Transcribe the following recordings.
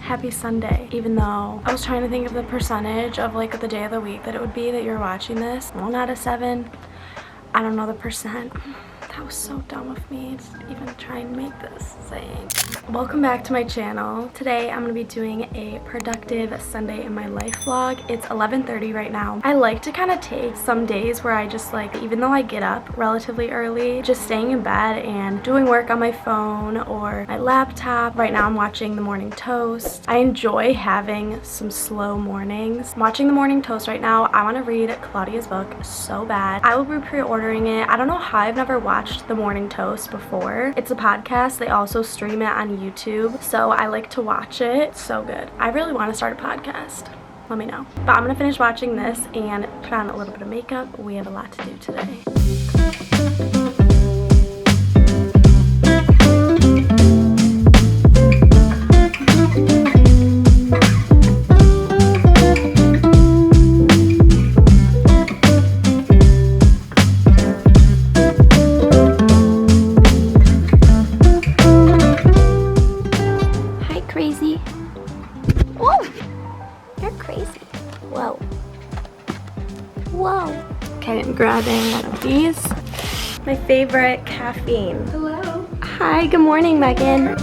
Happy Sunday. Even though I was trying to think of the percentage of like the day of the week that it would be that you're watching this. 1 out of 7. I don't know the percent. That was so dumb of me to even try and make this saying. Welcome back to my channel. Today I'm gonna be doing a productive Sunday in my life vlog. It's 11:30 right now. I like to kind of take some days where I just like, even though I get up relatively early, just staying in bed and doing work on my phone or my laptop. Right now I'm watching The Morning Toast. I enjoy having some slow mornings. I'm watching The Morning Toast right now. I want to read Claudia's book so bad. I will be pre-ordering it. I don't know how I've never watched The Morning Toast before. It's a podcast. They also stream it on YouTube, so I like to watch it. It's so good. I really want to start a podcast. Let me know. But I'm gonna finish watching this and put on a little bit of makeup. We have a lot to do today. Crazy. Whoa! You're crazy. Whoa. Whoa. Okay, I'm grabbing one of these. My favorite caffeine. Hello. Hi, good morning, Megan.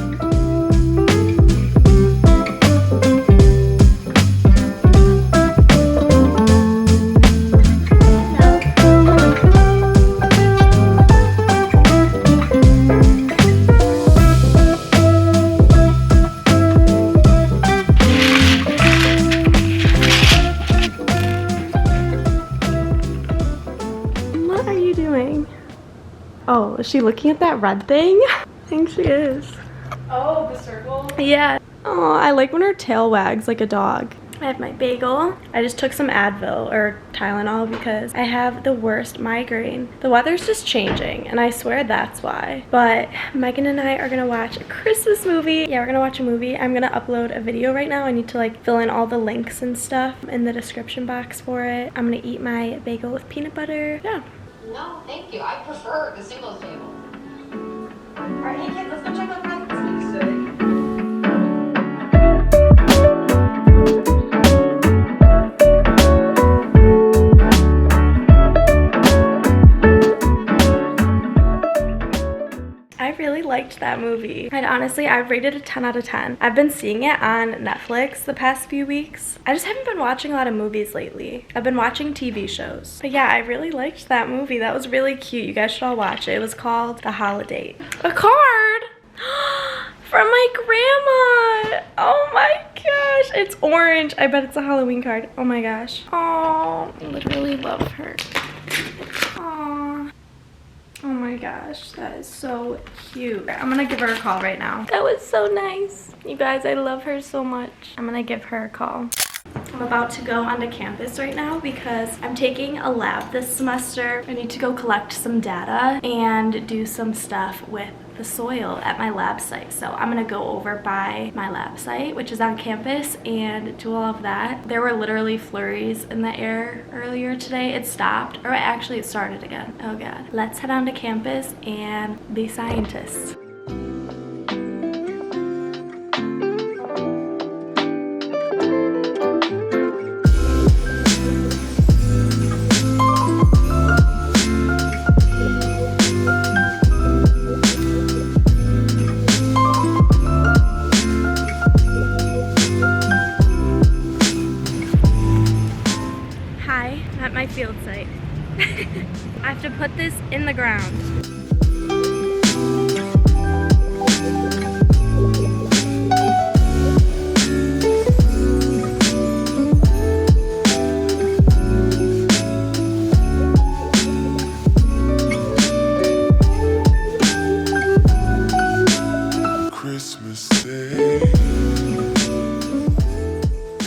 Oh, is she looking at that red thing? I think she is. Oh, the circle? Yeah. Oh, I like when her tail wags like a dog. I have my bagel. I just took some Advil or Tylenol because I have the worst migraine. The weather's just changing and I swear that's why. But Megan and I are gonna watch a Christmas movie. Yeah, we're gonna watch a movie. I'm gonna upload a video right now. I need to like fill in all the links and stuff in the description box for it. I'm gonna eat my bagel with peanut butter. Yeah. No, thank you. I prefer the singles table. Alright, hey kids, let's go check out Pat's today. I really liked that movie. And honestly, I've rated it 10 out of 10. I've been seeing it on Netflix the past few weeks. I just haven't been watching a lot of movies lately. I've been watching TV shows. But yeah, I really liked that movie. That was really cute. You guys should all watch it. It was called The Holiday. A card! From my grandma! Oh my gosh, it's orange. I bet it's a Halloween card. Oh my gosh. Oh, I literally love her. Aww. Oh my gosh, that is so cute. I'm gonna give her a call right now. That was so nice. You guys, I love her so much. I'm gonna give her a call. I'm about to go onto campus right now because I'm taking a lab this semester. I need to go collect some data and do some stuff with the soil at my lab site. So I'm gonna go over by my lab site, which is on campus, and do all of that. There were literally flurries in the air earlier today. It stopped, or actually it started again. Oh god. Let's head on to campus and be scientists. At my field site. I have to put this in the ground.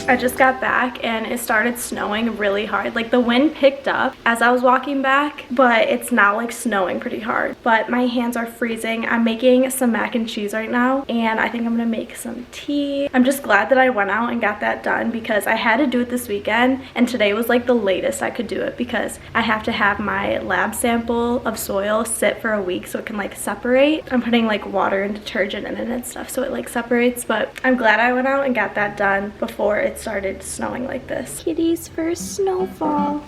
I just got back and it started snowing really hard. Like the wind picked up as I was walking back, but it's now like snowing pretty hard. But my hands are freezing. I'm making some mac and cheese right now and I think I'm gonna make some tea. I'm just glad that I went out and got that done because I had to do it this weekend and today was like the latest I could do it because I have to have my lab sample of soil sit for a week so it can like separate. I'm putting like water and detergent in it and stuff so it like separates, but I'm glad I went out and got that done before it started snowing like this. Kitty's first snowfall.